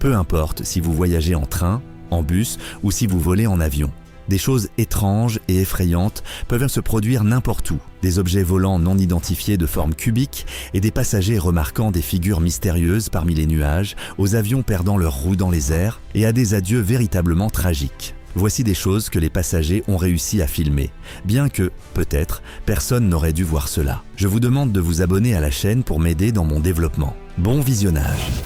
Peu importe si vous voyagez en train, en bus ou si vous volez en avion. Des choses étranges et effrayantes peuvent se produire n'importe où. Des objets volants non identifiés de forme cubique et des passagers remarquant des figures mystérieuses parmi les nuages, aux avions perdant leurs roues dans les airs et à des adieux véritablement tragiques. Voici des choses que les passagers ont réussi à filmer, bien que, peut-être, personne n'aurait dû voir cela. Je vous demande de vous abonner à la chaîne pour m'aider dans mon développement. Bon visionnage!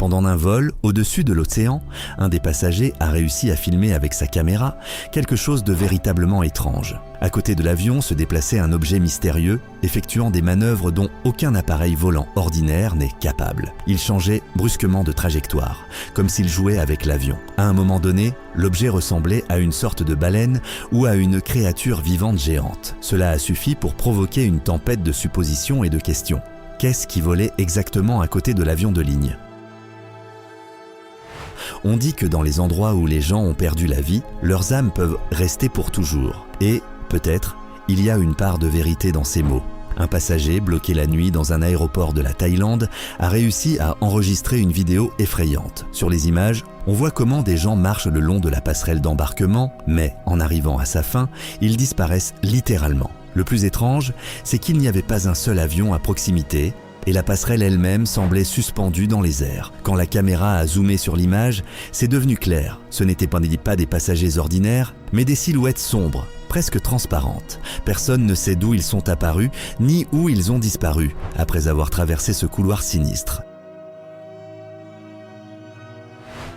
Pendant un vol, au-dessus de l'océan, un des passagers a réussi à filmer avec sa caméra quelque chose de véritablement étrange. À côté de l'avion se déplaçait un objet mystérieux, effectuant des manœuvres dont aucun appareil volant ordinaire n'est capable. Il changeait brusquement de trajectoire, comme s'il jouait avec l'avion. À un moment donné, l'objet ressemblait à une sorte de baleine ou à une créature vivante géante. Cela a suffi pour provoquer une tempête de suppositions et de questions. Qu'est-ce qui volait exactement à côté de l'avion de ligne ? On dit que dans les endroits où les gens ont perdu la vie, leurs âmes peuvent rester pour toujours. Et, peut-être, il y a une part de vérité dans ces mots. Un passager, bloqué la nuit dans un aéroport de la Thaïlande, a réussi à enregistrer une vidéo effrayante. Sur les images, on voit comment des gens marchent le long de la passerelle d'embarquement, mais en arrivant à sa fin, ils disparaissent littéralement. Le plus étrange, c'est qu'il n'y avait pas un seul avion à proximité, et la passerelle elle-même semblait suspendue dans les airs. Quand la caméra a zoomé sur l'image, c'est devenu clair. Ce n'étaient pas des passagers ordinaires, mais des silhouettes sombres, presque transparentes. Personne ne sait d'où ils sont apparus, ni où ils ont disparu, après avoir traversé ce couloir sinistre.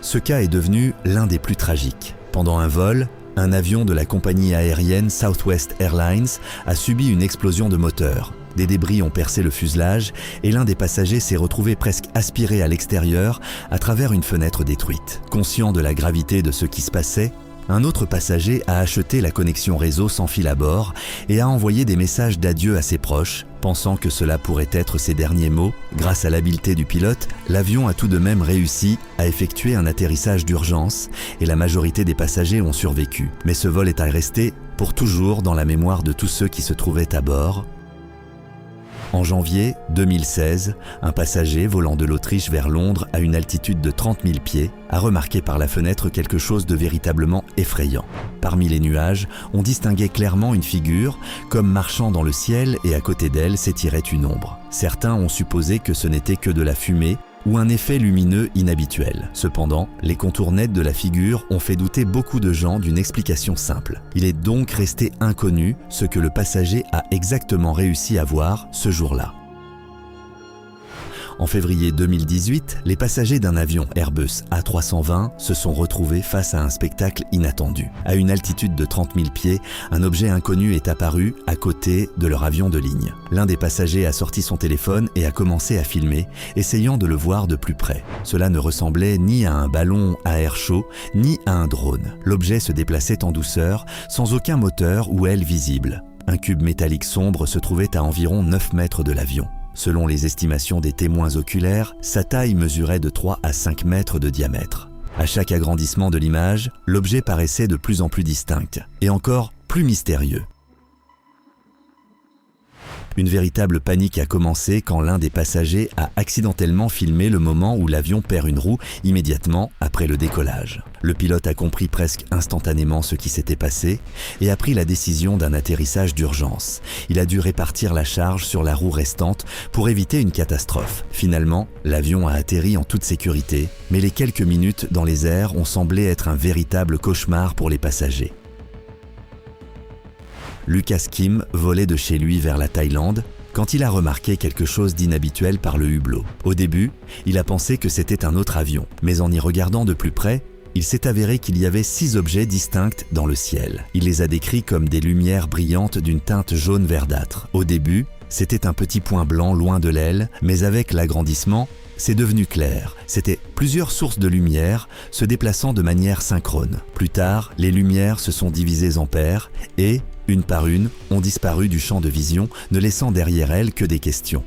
Ce cas est devenu l'un des plus tragiques. Pendant un vol, un avion de la compagnie aérienne Southwest Airlines a subi une explosion de moteur. Des débris ont percé le fuselage et l'un des passagers s'est retrouvé presque aspiré à l'extérieur à travers une fenêtre détruite. Conscient de la gravité de ce qui se passait, un autre passager a acheté la connexion réseau sans fil à bord et a envoyé des messages d'adieu à ses proches, pensant que cela pourrait être ses derniers mots. Grâce à l'habileté du pilote, l'avion a tout de même réussi à effectuer un atterrissage d'urgence et la majorité des passagers ont survécu. Mais ce vol est à rester pour toujours dans la mémoire de tous ceux qui se trouvaient à bord. En janvier 2016, un passager volant de l'Autriche vers Londres à une altitude de 30 000 pieds a remarqué par la fenêtre quelque chose de véritablement effrayant. Parmi les nuages, on distinguait clairement une figure, comme marchant dans le ciel et à côté d'elle s'étirait une ombre. Certains ont supposé que ce n'était que de la fumée ou un effet lumineux inhabituel. Cependant, les contours nets de la figure ont fait douter beaucoup de gens d'une explication simple. Il est donc resté inconnu ce que le passager a exactement réussi à voir ce jour-là. En février 2018, les passagers d'un avion Airbus A320 se sont retrouvés face à un spectacle inattendu. À une altitude de 30 000 pieds, un objet inconnu est apparu à côté de leur avion de ligne. L'un des passagers a sorti son téléphone et a commencé à filmer, essayant de le voir de plus près. Cela ne ressemblait ni à un ballon à air chaud, ni à un drone. L'objet se déplaçait en douceur, sans aucun moteur ou aile visible. Un cube métallique sombre se trouvait à environ 9 mètres de l'avion. Selon les estimations des témoins oculaires, sa taille mesurait de 3 à 5 mètres de diamètre. À chaque agrandissement de l'image, l'objet paraissait de plus en plus distinct et encore plus mystérieux. Une véritable panique a commencé quand l'un des passagers a accidentellement filmé le moment où l'avion perd une roue immédiatement après le décollage. Le pilote a compris presque instantanément ce qui s'était passé et a pris la décision d'un atterrissage d'urgence. Il a dû répartir la charge sur la roue restante pour éviter une catastrophe. Finalement, l'avion a atterri en toute sécurité, mais les quelques minutes dans les airs ont semblé être un véritable cauchemar pour les passagers. Lucas Kim volait de chez lui vers la Thaïlande quand il a remarqué quelque chose d'inhabituel par le hublot. Au début, il a pensé que c'était un autre avion, mais en y regardant de plus près, il s'est avéré qu'il y avait 6 objets distincts dans le ciel. Il les a décrits comme des lumières brillantes d'une teinte jaune verdâtre. Au début, c'était un petit point blanc loin de l'aile, mais avec l'agrandissement, c'est devenu clair. C'était plusieurs sources de lumière se déplaçant de manière synchrone. Plus tard, les lumières se sont divisées en paires et, une par une, ont disparu du champ de vision, ne laissant derrière elles que des questions.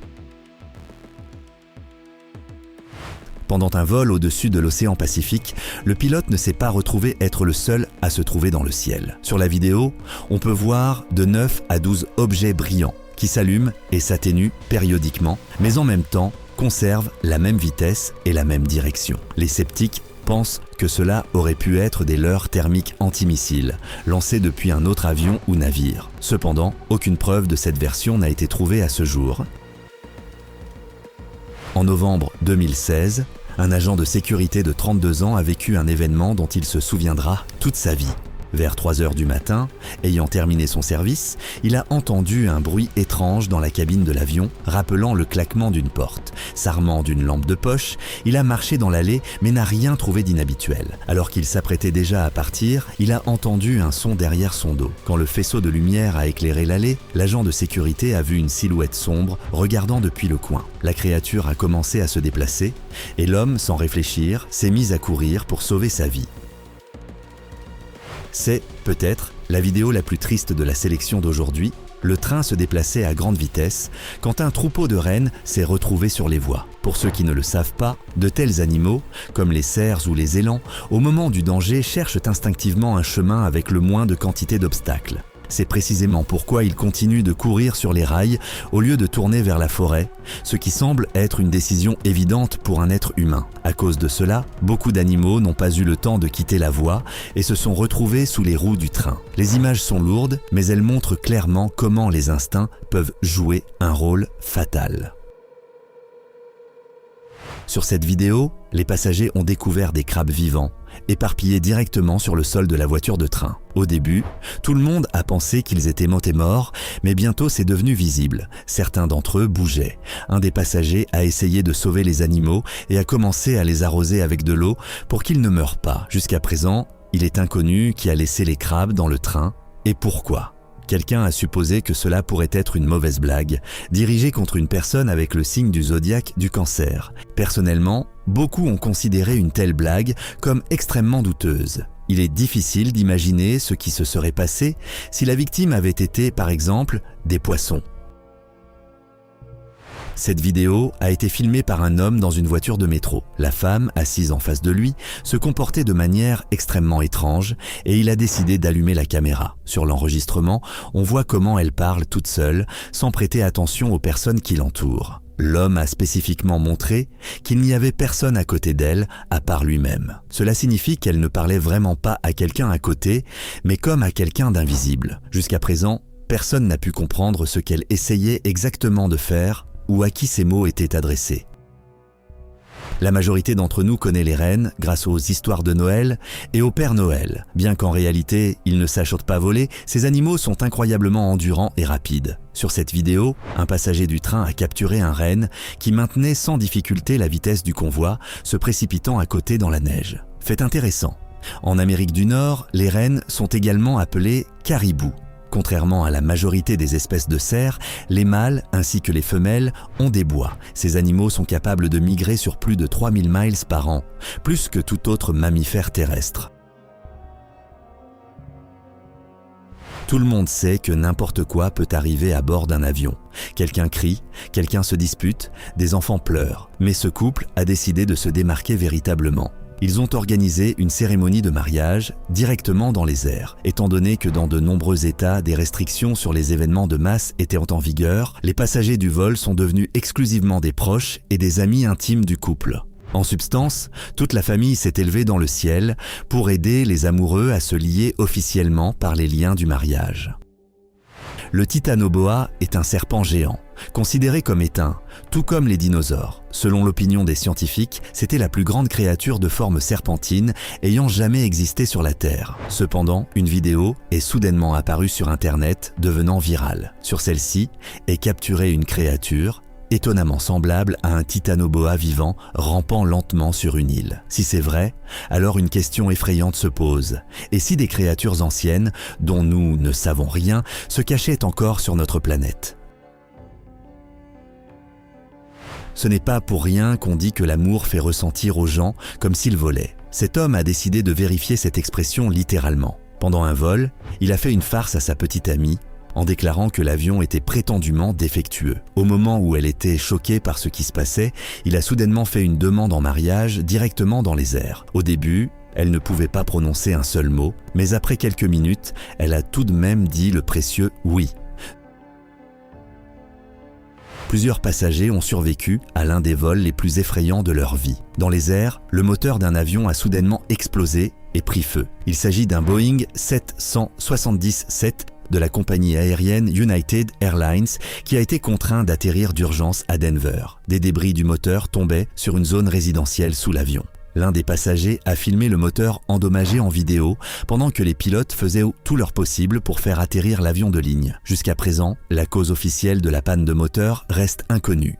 Pendant un vol au-dessus de l'océan Pacifique, le pilote ne s'est pas retrouvé être le seul à se trouver dans le ciel. Sur la vidéo, on peut voir de 9 à 12 objets brillants qui s'allument et s'atténuent périodiquement, mais en même temps, conservent la même vitesse et la même direction. Les sceptiques pensent que cela aurait pu être des leurres thermiques antimissiles, lancés depuis un autre avion ou navire. Cependant, aucune preuve de cette version n'a été trouvée à ce jour. En novembre 2016, un agent de sécurité de 32 ans a vécu un événement dont il se souviendra toute sa vie. Vers 3 heures du matin, ayant terminé son service, il a entendu un bruit étrange dans la cabine de l'avion, rappelant le claquement d'une porte. S'armant d'une lampe de poche, il a marché dans l'allée mais n'a rien trouvé d'inhabituel. Alors qu'il s'apprêtait déjà à partir, il a entendu un son derrière son dos. Quand le faisceau de lumière a éclairé l'allée, l'agent de sécurité a vu une silhouette sombre regardant depuis le coin. La créature a commencé à se déplacer et l'homme, sans réfléchir, s'est mis à courir pour sauver sa vie. C'est, peut-être, la vidéo la plus triste de la sélection d'aujourd'hui. Le train se déplaçait à grande vitesse quand un troupeau de rennes s'est retrouvé sur les voies. Pour ceux qui ne le savent pas, de tels animaux, comme les cerfs ou les élans, au moment du danger cherchent instinctivement un chemin avec le moins de quantité d'obstacles. C'est précisément pourquoi ils continuent de courir sur les rails au lieu de tourner vers la forêt, ce qui semble être une décision évidente pour un être humain. À cause de cela, beaucoup d'animaux n'ont pas eu le temps de quitter la voie et se sont retrouvés sous les roues du train. Les images sont lourdes, mais elles montrent clairement comment les instincts peuvent jouer un rôle fatal. Sur cette vidéo, les passagers ont découvert des crabes vivants, éparpillés directement sur le sol de la voiture de train. Au début, tout le monde a pensé qu'ils étaient morts, mais bientôt c'est devenu visible. Certains d'entre eux bougeaient. Un des passagers a essayé de sauver les animaux et a commencé à les arroser avec de l'eau pour qu'ils ne meurent pas. Jusqu'à présent, il est inconnu qui a laissé les crabes dans le train et pourquoi. Quelqu'un a supposé que cela pourrait être une mauvaise blague, dirigée contre une personne avec le signe du zodiaque du Cancer. Personnellement, beaucoup ont considéré une telle blague comme extrêmement douteuse. Il est difficile d'imaginer ce qui se serait passé si la victime avait été, par exemple, des poissons. Cette vidéo a été filmée par un homme dans une voiture de métro. La femme, assise en face de lui, se comportait de manière extrêmement étrange et il a décidé d'allumer la caméra. Sur l'enregistrement, on voit comment elle parle toute seule, sans prêter attention aux personnes qui l'entourent. L'homme a spécifiquement montré qu'il n'y avait personne à côté d'elle à part lui-même. Cela signifie qu'elle ne parlait vraiment pas à quelqu'un à côté, mais comme à quelqu'un d'invisible. Jusqu'à présent, personne n'a pu comprendre ce qu'elle essayait exactement de faire ou à qui ces mots étaient adressés. La majorité d'entre nous connaît les rennes grâce aux histoires de Noël et au Père Noël. Bien qu'en réalité, ils ne s'achotent pas voler, ces animaux sont incroyablement endurants et rapides. Sur cette vidéo, un passager du train a capturé un renne qui maintenait sans difficulté la vitesse du convoi, se précipitant à côté dans la neige. Fait intéressant. En Amérique du Nord, les rennes sont également appelés caribous. Contrairement à la majorité des espèces de cerfs, les mâles ainsi que les femelles ont des bois. Ces animaux sont capables de migrer sur plus de 3000 miles par an, plus que tout autre mammifère terrestre. Tout le monde sait que n'importe quoi peut arriver à bord d'un avion. Quelqu'un crie, quelqu'un se dispute, des enfants pleurent. Mais ce couple a décidé de se démarquer véritablement. Ils ont organisé une cérémonie de mariage directement dans les airs. Étant donné que dans de nombreux États, des restrictions sur les événements de masse étaient en vigueur, les passagers du vol sont devenus exclusivement des proches et des amis intimes du couple. En substance, toute la famille s'est élevée dans le ciel pour aider les amoureux à se lier officiellement par les liens du mariage. Le titanoboa est un serpent géant, considéré comme éteint, tout comme les dinosaures. Selon l'opinion des scientifiques, c'était la plus grande créature de forme serpentine ayant jamais existé sur la Terre. Cependant, une vidéo est soudainement apparue sur Internet, devenant virale. Sur celle-ci est capturée une créature étonnamment semblable à un titanoboa vivant rampant lentement sur une île. Si c'est vrai, alors une question effrayante se pose. Et si des créatures anciennes, dont nous ne savons rien, se cachaient encore sur notre planète ? Ce n'est pas pour rien qu'on dit que l'amour fait ressentir aux gens comme s'ils volaient. Cet homme a décidé de vérifier cette expression littéralement. Pendant un vol, il a fait une farce à sa petite amie, en déclarant que l'avion était prétendument défectueux. Au moment où elle était choquée par ce qui se passait, il a soudainement fait une demande en mariage directement dans les airs. Au début, elle ne pouvait pas prononcer un seul mot, mais après quelques minutes, elle a tout de même dit le précieux « oui ». Plusieurs passagers ont survécu à l'un des vols les plus effrayants de leur vie. Dans les airs, le moteur d'un avion a soudainement explosé et pris feu. Il s'agit d'un Boeing 777 de la compagnie aérienne United Airlines qui a été contraint d'atterrir d'urgence à Denver. Des débris du moteur tombaient sur une zone résidentielle sous l'avion. L'un des passagers a filmé le moteur endommagé en vidéo pendant que les pilotes faisaient tout leur possible pour faire atterrir l'avion de ligne. Jusqu'à présent, la cause officielle de la panne de moteur reste inconnue.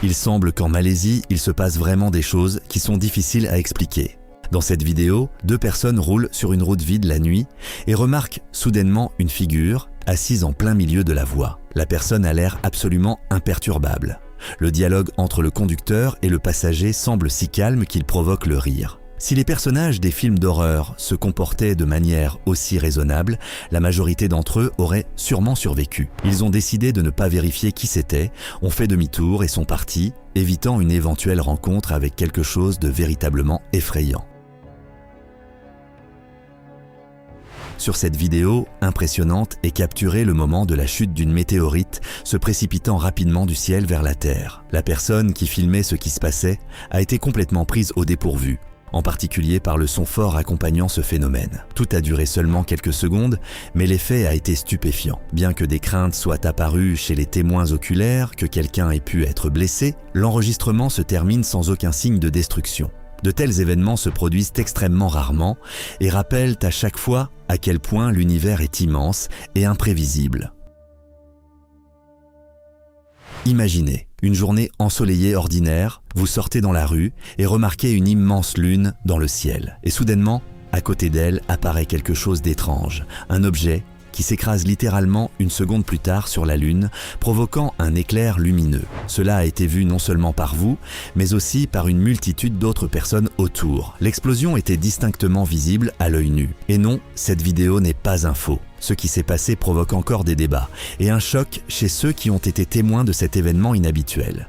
Il semble qu'en Malaisie, il se passe vraiment des choses qui sont difficiles à expliquer. Dans cette vidéo, 2 personnes roulent sur une route vide la nuit et remarquent soudainement une figure assise en plein milieu de la voie. La personne a l'air absolument imperturbable. Le dialogue entre le conducteur et le passager semble si calme qu'il provoque le rire. Si les personnages des films d'horreur se comportaient de manière aussi raisonnable, la majorité d'entre eux auraient sûrement survécu. Ils ont décidé de ne pas vérifier qui c'était, ont fait demi-tour et sont partis, évitant une éventuelle rencontre avec quelque chose de véritablement effrayant. Sur cette vidéo impressionnante est capturé le moment de la chute d'une météorite se précipitant rapidement du ciel vers la Terre. La personne qui filmait ce qui se passait a été complètement prise au dépourvu, en particulier par le son fort accompagnant ce phénomène. Tout a duré seulement quelques secondes, mais l'effet a été stupéfiant. Bien que des craintes soient apparues chez les témoins oculaires que quelqu'un ait pu être blessé, l'enregistrement se termine sans aucun signe de destruction. De tels événements se produisent extrêmement rarement et rappellent à chaque fois à quel point l'univers est immense et imprévisible. Imaginez, une journée ensoleillée ordinaire, vous sortez dans la rue et remarquez une immense lune dans le ciel. Et soudainement, à côté d'elle apparaît quelque chose d'étrange, un objet qui s'écrase littéralement une seconde plus tard sur la Lune, provoquant un éclair lumineux. Cela a été vu non seulement par vous, mais aussi par une multitude d'autres personnes autour. L'explosion était distinctement visible à l'œil nu. Et non, cette vidéo n'est pas un faux. Ce qui s'est passé provoque encore des débats et un choc chez ceux qui ont été témoins de cet événement inhabituel.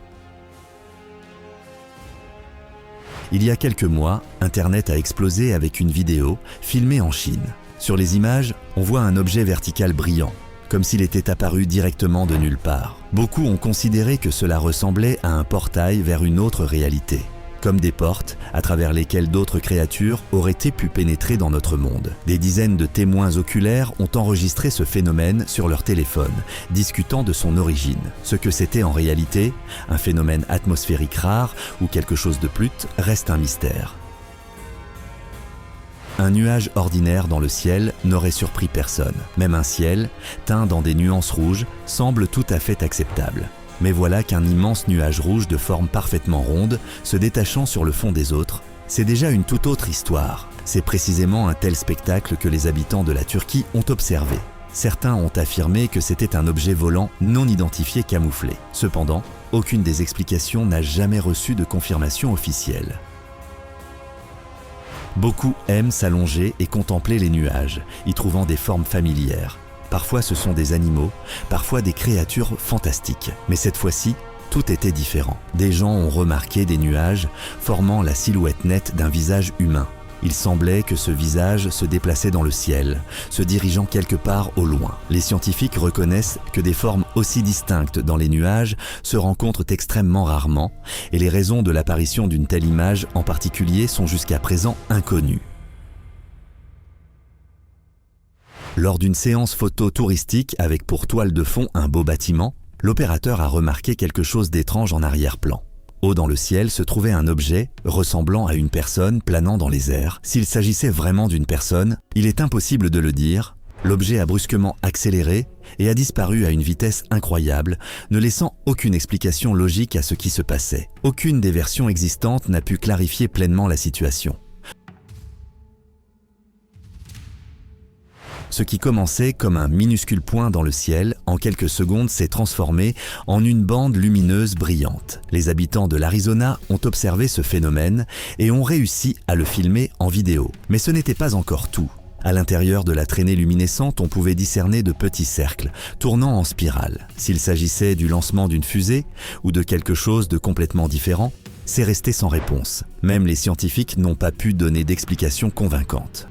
Il y a quelques mois, Internet a explosé avec une vidéo filmée en Chine. Sur les images, on voit un objet vertical brillant, comme s'il était apparu directement de nulle part. Beaucoup ont considéré que cela ressemblait à un portail vers une autre réalité, comme des portes à travers lesquelles d'autres créatures auraient pu pénétrer dans notre monde. Des dizaines de témoins oculaires ont enregistré ce phénomène sur leur téléphone, discutant de son origine. Ce que c'était en réalité, un phénomène atmosphérique rare ou quelque chose de plus, reste un mystère. Un nuage ordinaire dans le ciel n'aurait surpris personne. Même un ciel, teint dans des nuances rouges, semble tout à fait acceptable. Mais voilà qu'un immense nuage rouge de forme parfaitement ronde, se détachant sur le fond des autres, c'est déjà une toute autre histoire. C'est précisément un tel spectacle que les habitants de la Turquie ont observé. Certains ont affirmé que c'était un objet volant non identifié camouflé. Cependant, aucune des explications n'a jamais reçu de confirmation officielle. Beaucoup aiment s'allonger et contempler les nuages, y trouvant des formes familières. Parfois ce sont des animaux, parfois des créatures fantastiques. Mais cette fois-ci, tout était différent. Des gens ont remarqué des nuages formant la silhouette nette d'un visage humain. Il semblait que ce visage se déplaçait dans le ciel, se dirigeant quelque part au loin. Les scientifiques reconnaissent que des formes aussi distinctes dans les nuages se rencontrent extrêmement rarement et les raisons de l'apparition d'une telle image en particulier sont jusqu'à présent inconnues. Lors d'une séance photo touristique avec pour toile de fond un beau bâtiment, l'opérateur a remarqué quelque chose d'étrange en arrière-plan. Haut dans le ciel se trouvait un objet ressemblant à une personne planant dans les airs. S'il s'agissait vraiment d'une personne, il est impossible de le dire. L'objet a brusquement accéléré et a disparu à une vitesse incroyable, ne laissant aucune explication logique à ce qui se passait. Aucune des versions existantes n'a pu clarifier pleinement la situation. Ce qui commençait comme un minuscule point dans le ciel, en quelques secondes s'est transformé en une bande lumineuse brillante. Les habitants de l'Arizona ont observé ce phénomène et ont réussi à le filmer en vidéo. Mais ce n'était pas encore tout. À l'intérieur de la traînée luminescente, on pouvait discerner de petits cercles, tournant en spirale. S'il s'agissait du lancement d'une fusée ou de quelque chose de complètement différent, c'est resté sans réponse. Même les scientifiques n'ont pas pu donner d'explication convaincante.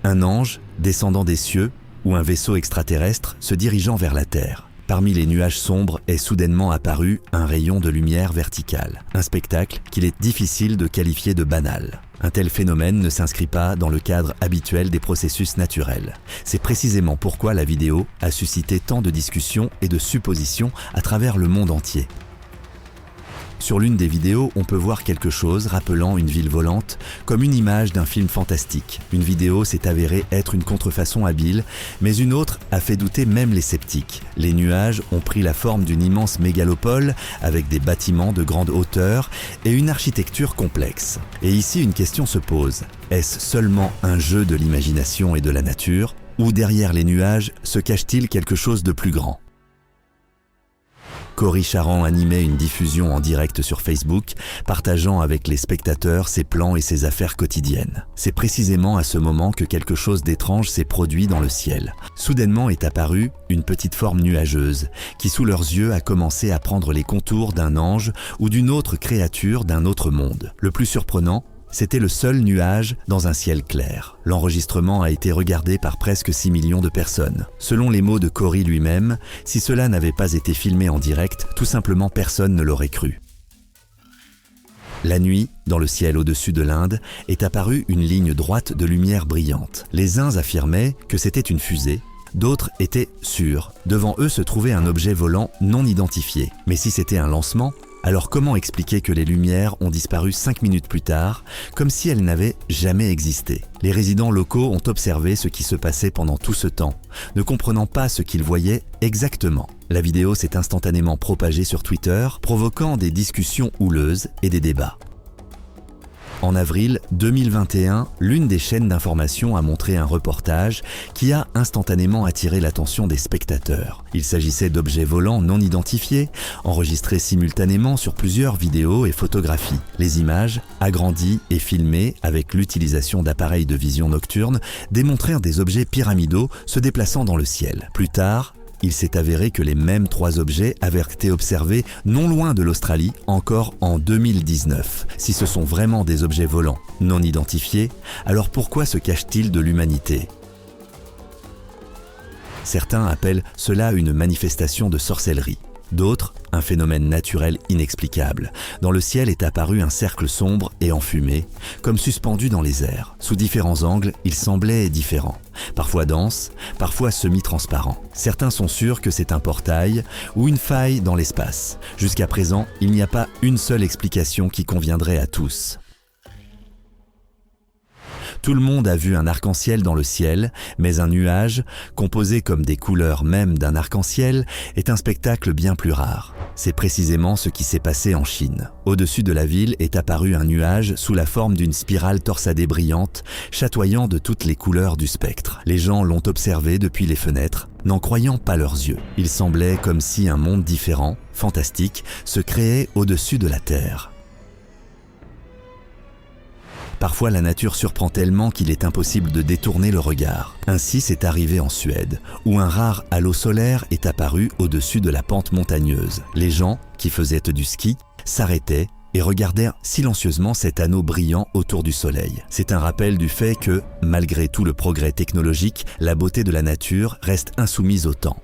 Un ange descendant des cieux ou un vaisseau extraterrestre se dirigeant vers la Terre. Parmi les nuages sombres est soudainement apparu un rayon de lumière verticale, un spectacle qu'il est difficile de qualifier de banal. Un tel phénomène ne s'inscrit pas dans le cadre habituel des processus naturels. C'est précisément pourquoi la vidéo a suscité tant de discussions et de suppositions à travers le monde entier. Sur l'une des vidéos, on peut voir quelque chose rappelant une ville volante, comme une image d'un film fantastique. Une vidéo s'est avérée être une contrefaçon habile, mais une autre a fait douter même les sceptiques. Les nuages ont pris la forme d'une immense mégalopole, avec des bâtiments de grande hauteur et une architecture complexe. Et ici, une question se pose. Est-ce seulement un jeu de l'imagination et de la nature, ou derrière les nuages se cache-t-il quelque chose de plus grand ? Cory Charran animait une diffusion en direct sur Facebook, partageant avec les spectateurs ses plans et ses affaires quotidiennes. C'est précisément à ce moment que quelque chose d'étrange s'est produit dans le ciel. Soudainement est apparue une petite forme nuageuse, qui sous leurs yeux a commencé à prendre les contours d'un ange ou d'une autre créature d'un autre monde. Le plus surprenant, c'était le seul nuage dans un ciel clair. L'enregistrement a été regardé par presque 6 millions de personnes. Selon les mots de Cory lui-même, si cela n'avait pas été filmé en direct, tout simplement personne ne l'aurait cru. La nuit, dans le ciel au-dessus de l'Inde, est apparue une ligne droite de lumière brillante. Les uns affirmaient que c'était une fusée, d'autres étaient sûrs. Devant eux se trouvait un objet volant non identifié. Mais si c'était un lancement, alors comment expliquer que les lumières ont disparu 5 minutes plus tard, comme si elles n'avaient jamais existé? Les résidents locaux ont observé ce qui se passait pendant tout ce temps, ne comprenant pas ce qu'ils voyaient exactement. La vidéo s'est instantanément propagée sur Twitter, provoquant des discussions houleuses et des débats. En avril 2021, l'une des chaînes d'information a montré un reportage qui a instantanément attiré l'attention des spectateurs. Il s'agissait d'objets volants non identifiés, enregistrés simultanément sur plusieurs vidéos et photographies. Les images, agrandies et filmées avec l'utilisation d'appareils de vision nocturne, démontrèrent des objets pyramidaux se déplaçant dans le ciel. Plus tard, il s'est avéré que les mêmes 3 objets avaient été observés non loin de l'Australie, encore en 2019. Si ce sont vraiment des objets volants non identifiés, alors pourquoi se cachent-ils de l'humanité ? Certains appellent cela une manifestation de sorcellerie. D'autres, un phénomène naturel inexplicable. Dans le ciel est apparu un cercle sombre et enfumé, comme suspendu dans les airs. Sous différents angles, il semblait différent. Parfois dense, parfois semi-transparent. Certains sont sûrs que c'est un portail ou une faille dans l'espace. Jusqu'à présent, il n'y a pas une seule explication qui conviendrait à tous. Tout le monde a vu un arc-en-ciel dans le ciel, mais un nuage, composé comme des couleurs même d'un arc-en-ciel, est un spectacle bien plus rare. C'est précisément ce qui s'est passé en Chine. Au-dessus de la ville est apparu un nuage sous la forme d'une spirale torsadée brillante, chatoyant de toutes les couleurs du spectre. Les gens l'ont observé depuis les fenêtres, n'en croyant pas leurs yeux. Il semblait comme si un monde différent, fantastique, se créait au-dessus de la Terre. Parfois, la nature surprend tellement qu'il est impossible de détourner le regard. Ainsi, c'est arrivé en Suède, où un rare halo solaire est apparu au-dessus de la pente montagneuse. Les gens, qui faisaient du ski, s'arrêtaient et regardèrent silencieusement cet anneau brillant autour du soleil. C'est un rappel du fait que, malgré tout le progrès technologique, la beauté de la nature reste insoumise au temps.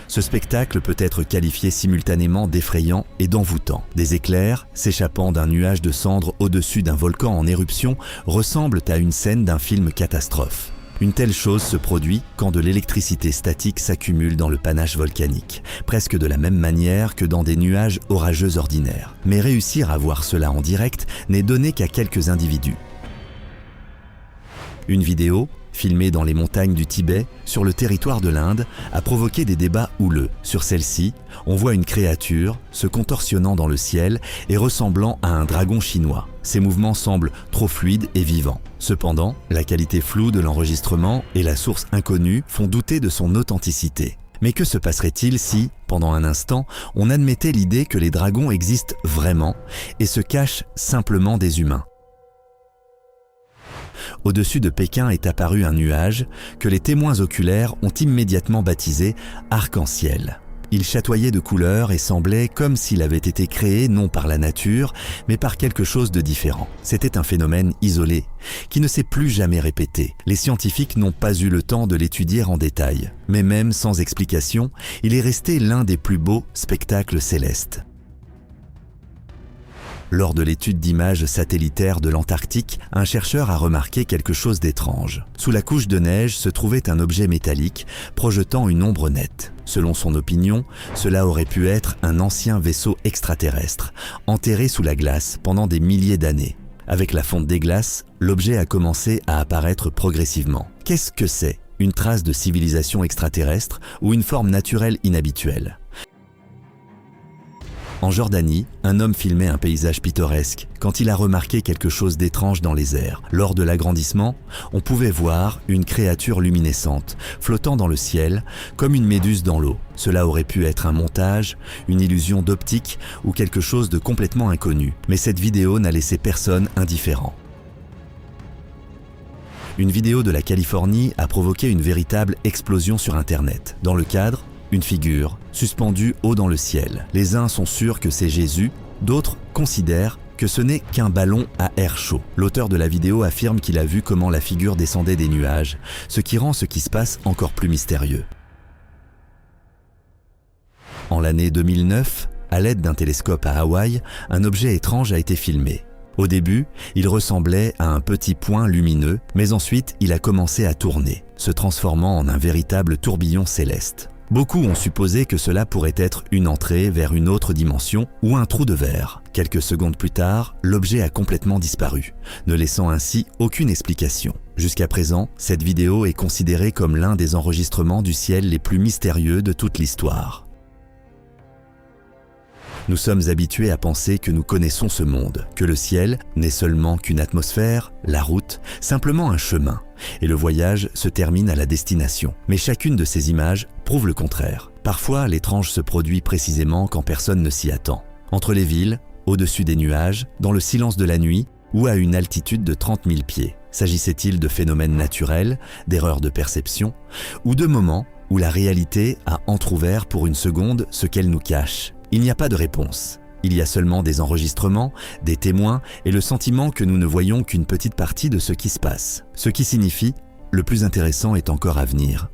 Ce spectacle peut être qualifié simultanément d'effrayant et d'envoûtant. Des éclairs, s'échappant d'un nuage de cendres au-dessus d'un volcan en éruption, ressemblent à une scène d'un film catastrophe. Une telle chose se produit quand de l'électricité statique s'accumule dans le panache volcanique, presque de la même manière que dans des nuages orageux ordinaires. Mais réussir à voir cela en direct n'est donné qu'à quelques individus. Une vidéo, filmée dans les montagnes du Tibet, sur le territoire de l'Inde, a provoqué des débats houleux. Sur celle-ci, on voit une créature se contorsionnant dans le ciel et ressemblant à un dragon chinois. Ses mouvements semblent trop fluides et vivants. Cependant, la qualité floue de l'enregistrement et la source inconnue font douter de son authenticité. Mais que se passerait-il si, pendant un instant, on admettait l'idée que les dragons existent vraiment et se cachent simplement des humains ? Au-dessus de Pékin est apparu un nuage que les témoins oculaires ont immédiatement baptisé arc-en-ciel. Il chatoyait de couleurs et semblait comme s'il avait été créé non par la nature, mais par quelque chose de différent. C'était un phénomène isolé, qui ne s'est plus jamais répété. Les scientifiques n'ont pas eu le temps de l'étudier en détail. Mais même sans explication, il est resté l'un des plus beaux spectacles célestes. Lors de l'étude d'images satellitaires de l'Antarctique, un chercheur a remarqué quelque chose d'étrange. Sous la couche de neige se trouvait un objet métallique projetant une ombre nette. Selon son opinion, cela aurait pu être un ancien vaisseau extraterrestre, enterré sous la glace pendant des milliers d'années. Avec la fonte des glaces, l'objet a commencé à apparaître progressivement. Qu'est-ce que c'est ? Une trace de civilisation extraterrestre ou une forme naturelle inhabituelle ? En Jordanie, un homme filmait un paysage pittoresque quand il a remarqué quelque chose d'étrange dans les airs. Lors de l'agrandissement, on pouvait voir une créature luminescente flottant dans le ciel comme une méduse dans l'eau. Cela aurait pu être un montage, une illusion d'optique ou quelque chose de complètement inconnu. Mais cette vidéo n'a laissé personne indifférent. Une vidéo de la Californie a provoqué une véritable explosion sur Internet. Dans le cadre, une figure suspendue haut dans le ciel. Les uns sont sûrs que c'est Jésus, d'autres considèrent que ce n'est qu'un ballon à air chaud. L'auteur de la vidéo affirme qu'il a vu comment la figure descendait des nuages, ce qui rend ce qui se passe encore plus mystérieux. En l'année 2009, à l'aide d'un télescope à Hawaï, un objet étrange a été filmé. Au début, il ressemblait à un petit point lumineux, mais ensuite il a commencé à tourner, se transformant en un véritable tourbillon céleste. Beaucoup ont supposé que cela pourrait être une entrée vers une autre dimension ou un trou de verre. Quelques secondes plus tard, l'objet a complètement disparu, ne laissant ainsi aucune explication. Jusqu'à présent, cette vidéo est considérée comme l'un des enregistrements du ciel les plus mystérieux de toute l'histoire. Nous sommes habitués à penser que nous connaissons ce monde, que le ciel n'est seulement qu'une atmosphère, la route, simplement un chemin, et le voyage se termine à la destination. Mais chacune de ces images prouve le contraire. Parfois, l'étrange se produit précisément quand personne ne s'y attend. Entre les villes, au-dessus des nuages, dans le silence de la nuit, ou à une altitude de 30 000 pieds. S'agissait-il de phénomènes naturels, d'erreurs de perception, ou de moments où la réalité a entrouvert pour une seconde ce qu'elle nous cache ? Il n'y a pas de réponse. Il y a seulement des enregistrements, des témoins et le sentiment que nous ne voyons qu'une petite partie de ce qui se passe. Ce qui signifie, le plus intéressant est encore à venir.